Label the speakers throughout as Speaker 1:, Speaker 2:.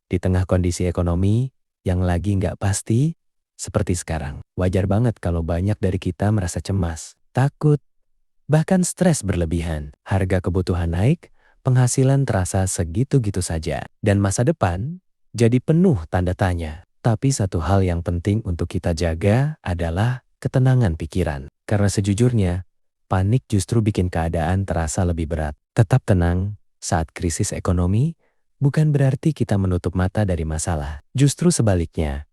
Speaker 1: Di tengah kondisi ekonomi yang lagi nggak pasti seperti sekarang, wajar banget kalau banyak dari kita merasa cemas, takut, bahkan stres berlebihan. Harga kebutuhan naik, penghasilan terasa segitu-gitu saja, dan masa depan jadi penuh tanda tanya. Tapi satu hal yang penting untuk kita jaga adalah ketenangan pikiran. Karena sejujurnya, panik justru bikin keadaan terasa lebih berat. Tetap tenang saat krisis ekonomi bukan berarti kita menutup mata dari masalah. Justru sebaliknya,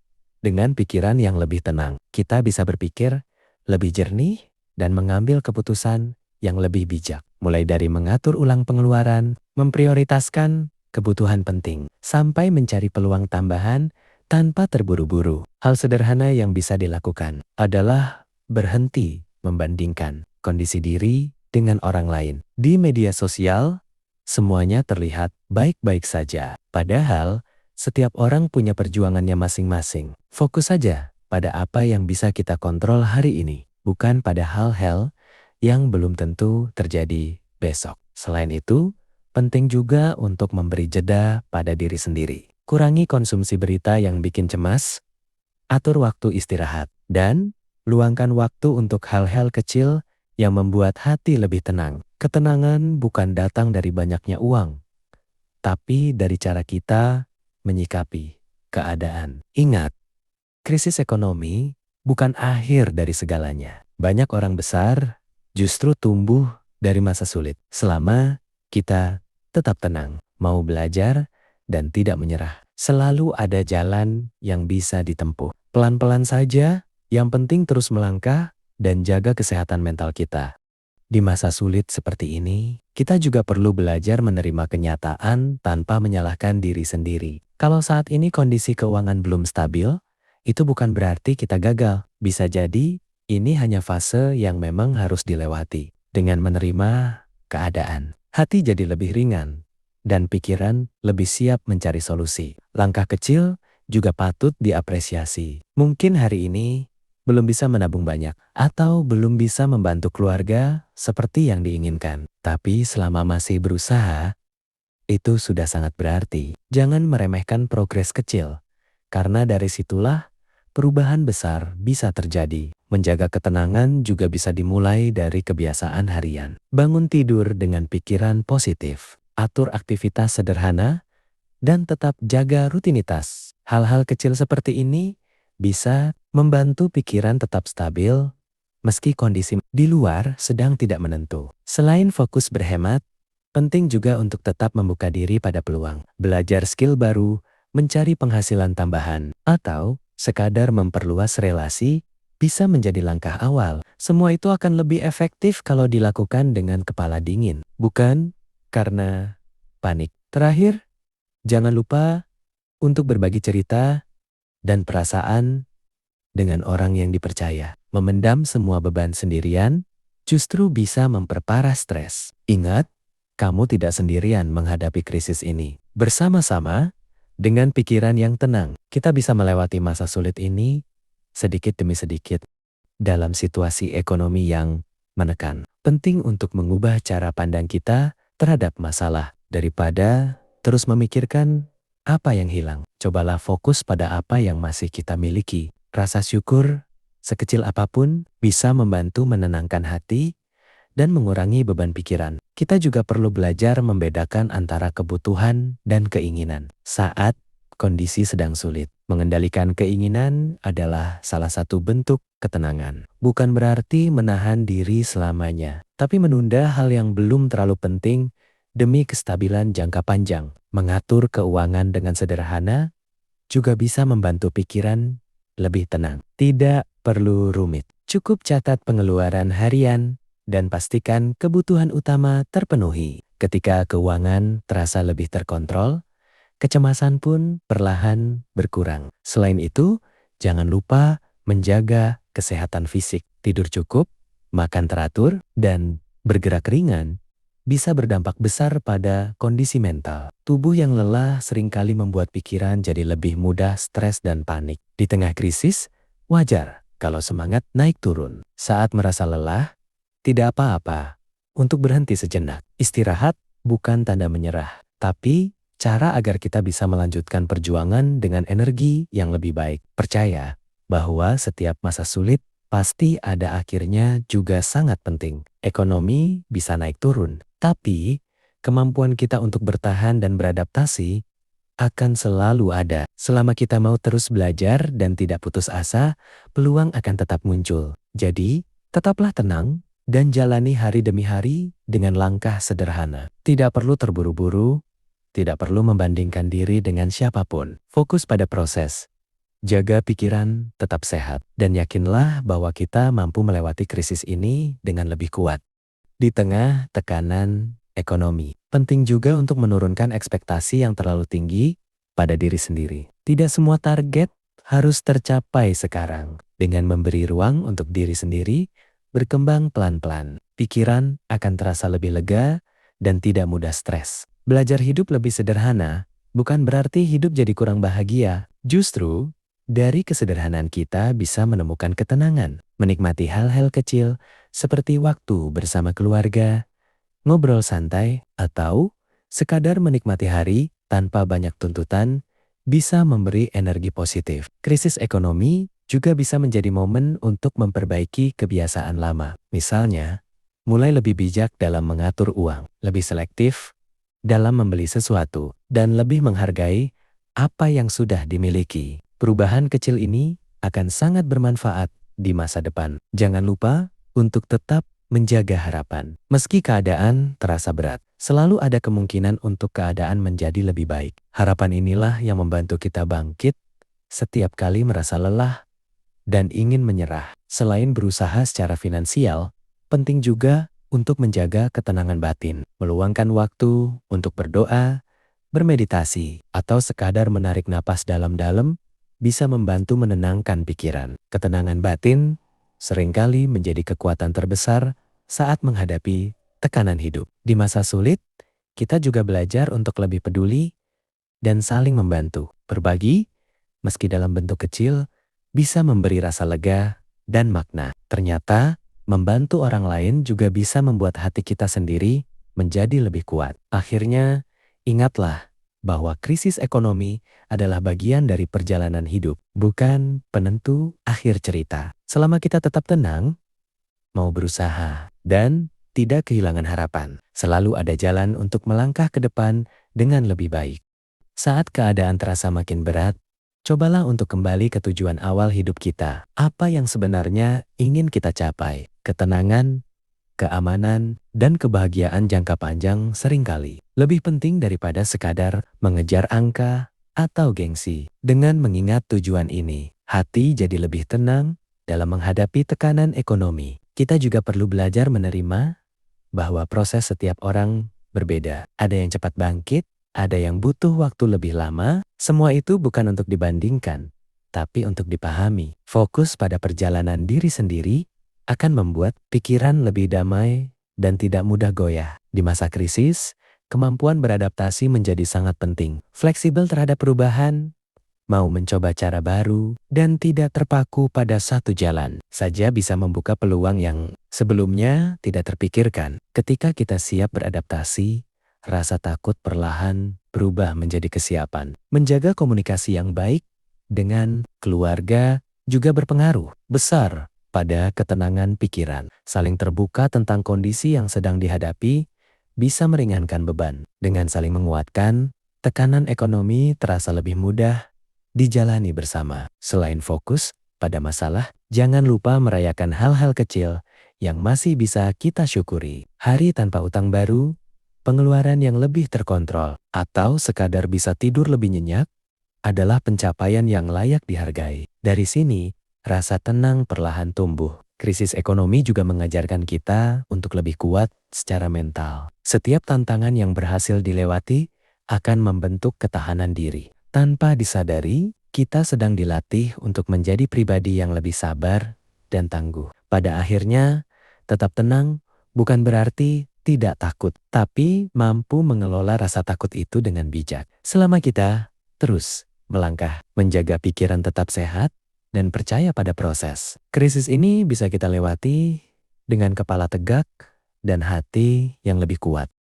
Speaker 1: dengan pikiran yang lebih tenang, kita bisa berpikir lebih jernih dan mengambil keputusan yang lebih bijak. Mulai dari mengatur ulang pengeluaran, memprioritaskan kebutuhan penting, sampai mencari peluang tambahan tanpa terburu-buru. Hal sederhana yang bisa dilakukan adalah berhenti membandingkan kondisi diri dengan orang lain. Di media sosial, semuanya terlihat baik-baik saja. Padahal, setiap orang punya perjuangannya masing-masing. Fokus saja pada apa yang bisa kita kontrol hari ini, bukan pada hal-hal yang belum tentu terjadi besok. Selain itu, penting juga untuk memberi jeda pada diri sendiri. Kurangi konsumsi berita yang bikin cemas, atur waktu istirahat, dan luangkan waktu untuk hal-hal kecil yang membuat hati lebih tenang. Ketenangan bukan datang dari banyaknya uang, tapi dari cara kita menyikapi keadaan. Ingat, krisis ekonomi bukan akhir dari segalanya. Banyak orang besar justru tumbuh dari masa sulit. Selama kita tetap tenang, mau belajar, dan tidak menyerah. Selalu ada jalan yang bisa ditempuh. Pelan-pelan saja, yang penting terus melangkah dan jaga kesehatan mental kita. Di masa sulit seperti ini, kita juga perlu belajar menerima kenyataan tanpa menyalahkan diri sendiri. Kalau saat ini kondisi keuangan belum stabil, itu bukan berarti kita gagal. Bisa jadi, ini hanya fase yang memang harus dilewati. Dengan menerima keadaan, hati jadi lebih ringan, dan pikiran lebih siap mencari solusi. Langkah kecil juga patut diapresiasi. Mungkin hari ini belum bisa menabung banyak, atau belum bisa membantu keluarga seperti yang diinginkan. Tapi selama masih berusaha, itu sudah sangat berarti. Jangan meremehkan progres kecil, karena dari situlah perubahan besar bisa terjadi. Menjaga ketenangan juga bisa dimulai dari kebiasaan harian. Bangun tidur dengan pikiran positif, atur aktivitas sederhana, dan tetap jaga rutinitas. Hal-hal kecil seperti ini bisa membantu pikiran tetap stabil meski kondisi di luar sedang tidak menentu. Selain fokus berhemat, penting juga untuk tetap membuka diri pada peluang. Belajar skill baru, mencari penghasilan tambahan, atau sekadar memperluas relasi bisa menjadi langkah awal. Semua itu akan lebih efektif kalau dilakukan dengan kepala dingin, bukan karena panik. Terakhir, jangan lupa untuk berbagi cerita dan perasaan dengan orang yang dipercaya. Memendam semua beban sendirian justru bisa memperparah stres. Ingat, kamu tidak sendirian menghadapi krisis ini. Bersama-sama, dengan pikiran yang tenang, kita bisa melewati masa sulit ini sedikit demi sedikit dalam situasi ekonomi yang menekan. Penting untuk mengubah cara pandang kita terhadap masalah daripada terus memikirkan apa yang hilang. Cobalah fokus pada apa yang masih kita miliki. Rasa syukur, sekecil apapun, bisa membantu menenangkan hati dan mengurangi beban pikiran. Kita juga perlu belajar membedakan antara kebutuhan dan keinginan. Saat kondisi sedang sulit, mengendalikan keinginan adalah salah satu bentuk ketenangan. Bukan berarti menahan diri selamanya, tapi menunda hal yang belum terlalu penting demi kestabilan jangka panjang. Mengatur keuangan dengan sederhana juga bisa membantu pikiran lebih tenang. Tidak perlu rumit. Cukup catat pengeluaran harian dan pastikan kebutuhan utama terpenuhi. Ketika keuangan terasa lebih terkontrol, kecemasan pun perlahan berkurang. Selain itu, jangan lupa menjaga kesehatan fisik. Tidur cukup, makan teratur, dan bergerak ringan bisa berdampak besar pada kondisi mental. Tubuh yang lelah seringkali membuat pikiran jadi lebih mudah stres dan panik. Di tengah krisis, wajar kalau semangat naik turun. Saat merasa lelah, tidak apa-apa untuk berhenti sejenak. Istirahat bukan tanda menyerah, tapi cara agar kita bisa melanjutkan perjuangan dengan energi yang lebih baik. Percaya bahwa setiap masa sulit pasti ada akhirnya juga sangat penting. Ekonomi bisa naik turun, tapi kemampuan kita untuk bertahan dan beradaptasi akan selalu ada. Selama kita mau terus belajar dan tidak putus asa, peluang akan tetap muncul. Jadi, tetaplah tenang dan jalani hari demi hari dengan langkah sederhana. Tidak perlu terburu-buru, tidak perlu membandingkan diri dengan siapapun. Fokus pada proses. Jaga pikiran tetap sehat. Dan yakinlah bahwa kita mampu melewati krisis ini dengan lebih kuat. Di tengah tekanan ekonomi, penting juga untuk menurunkan ekspektasi yang terlalu tinggi pada diri sendiri. Tidak semua target harus tercapai sekarang. Dengan memberi ruang untuk diri sendiri, berkembang pelan-pelan. Pikiran akan terasa lebih lega dan tidak mudah stres. Belajar hidup lebih sederhana bukan berarti hidup jadi kurang bahagia. Justru, dari kesederhanaan kita bisa menemukan ketenangan, menikmati hal-hal kecil seperti waktu bersama keluarga, ngobrol santai, atau sekadar menikmati hari tanpa banyak tuntutan bisa memberi energi positif. Krisis ekonomi juga bisa menjadi momen untuk memperbaiki kebiasaan lama. Misalnya, mulai lebih bijak dalam mengatur uang, lebih selektif dalam membeli sesuatu, dan lebih menghargai apa yang sudah dimiliki. Perubahan kecil ini akan sangat bermanfaat di masa depan. Jangan lupa untuk tetap menjaga harapan. Meski keadaan terasa berat, selalu ada kemungkinan untuk keadaan menjadi lebih baik. Harapan inilah yang membantu kita bangkit setiap kali merasa lelah dan ingin menyerah. Selain berusaha secara finansial, penting juga untuk menjaga ketenangan batin, meluangkan waktu untuk berdoa, bermeditasi, atau sekadar menarik napas dalam-dalam bisa membantu menenangkan pikiran. Ketenangan batin seringkali menjadi kekuatan terbesar saat menghadapi tekanan hidup. Di masa sulit, kita juga belajar untuk lebih peduli dan saling membantu. Berbagi, meski dalam bentuk kecil, bisa memberi rasa lega dan makna. Ternyata, membantu orang lain juga bisa membuat hati kita sendiri menjadi lebih kuat. Akhirnya, ingatlah bahwa krisis ekonomi adalah bagian dari perjalanan hidup, bukan penentu akhir cerita. Selama kita tetap tenang, mau berusaha, dan tidak kehilangan harapan, selalu ada jalan untuk melangkah ke depan dengan lebih baik. Saat keadaan terasa makin berat, cobalah untuk kembali ke tujuan awal hidup kita. Apa yang sebenarnya ingin kita capai? Ketenangan, keamanan, dan kebahagiaan jangka panjang seringkali lebih penting daripada sekadar mengejar angka atau gengsi. Dengan mengingat tujuan ini, hati jadi lebih tenang dalam menghadapi tekanan ekonomi. Kita juga perlu belajar menerima bahwa proses setiap orang berbeda. Ada yang cepat bangkit, ada yang butuh waktu lebih lama. Semua itu bukan untuk dibandingkan, tapi untuk dipahami. Fokus pada perjalanan diri sendiri akan membuat pikiran lebih damai dan tidak mudah goyah. Di masa krisis, kemampuan beradaptasi menjadi sangat penting. Fleksibel terhadap perubahan, mau mencoba cara baru, dan tidak terpaku pada satu jalan saja bisa membuka peluang yang sebelumnya tidak terpikirkan. Ketika kita siap beradaptasi, rasa takut perlahan berubah menjadi kesiapan. Menjaga komunikasi yang baik dengan keluarga juga berpengaruh besar pada ketenangan pikiran. Saling terbuka tentang kondisi yang sedang dihadapi bisa meringankan beban. Dengan saling menguatkan, tekanan ekonomi terasa lebih mudah dijalani bersama. Selain fokus pada masalah, jangan lupa merayakan hal-hal kecil yang masih bisa kita syukuri. Hari tanpa utang baru, pengeluaran yang lebih terkontrol, atau sekadar bisa tidur lebih nyenyak adalah pencapaian yang layak dihargai. Dari sini, rasa tenang perlahan tumbuh. Krisis ekonomi juga mengajarkan kita untuk lebih kuat secara mental. Setiap tantangan yang berhasil dilewati akan membentuk ketahanan diri. Tanpa disadari, kita sedang dilatih untuk menjadi pribadi yang lebih sabar dan tangguh. Pada akhirnya, tetap tenang bukan berarti tidak takut, tapi mampu mengelola rasa takut itu dengan bijak. Selama kita terus melangkah, menjaga pikiran tetap sehat, dan percaya pada proses. Krisis ini bisa kita lewati dengan kepala tegak dan hati yang lebih kuat.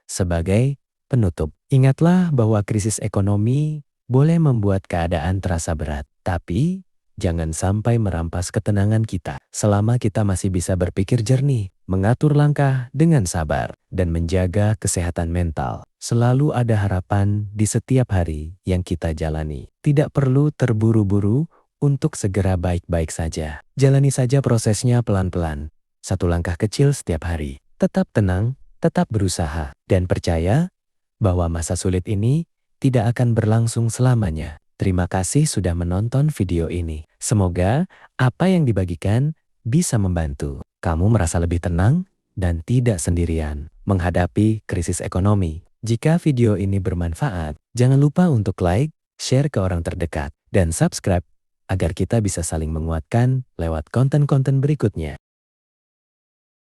Speaker 1: Sebagai penutup, ingatlah bahwa krisis ekonomi boleh membuat keadaan terasa berat, tapi jangan sampai merampas ketenangan kita. Selama kita masih bisa berpikir jernih, mengatur langkah dengan sabar, dan menjaga kesehatan mental, selalu ada harapan di setiap hari yang kita jalani. Tidak perlu terburu-buru untuk segera baik-baik saja. Jalani saja prosesnya pelan-pelan, satu langkah kecil setiap hari. Tetap tenang, tetap berusaha, dan percaya bahwa masa sulit ini tidak akan berlangsung selamanya. Terima kasih sudah menonton video ini. Semoga apa yang dibagikan bisa membantu kamu merasa lebih tenang dan tidak sendirian menghadapi krisis ekonomi. Jika video ini bermanfaat, jangan lupa untuk like, share ke orang terdekat, dan subscribe agar kita bisa saling menguatkan lewat konten-konten berikutnya.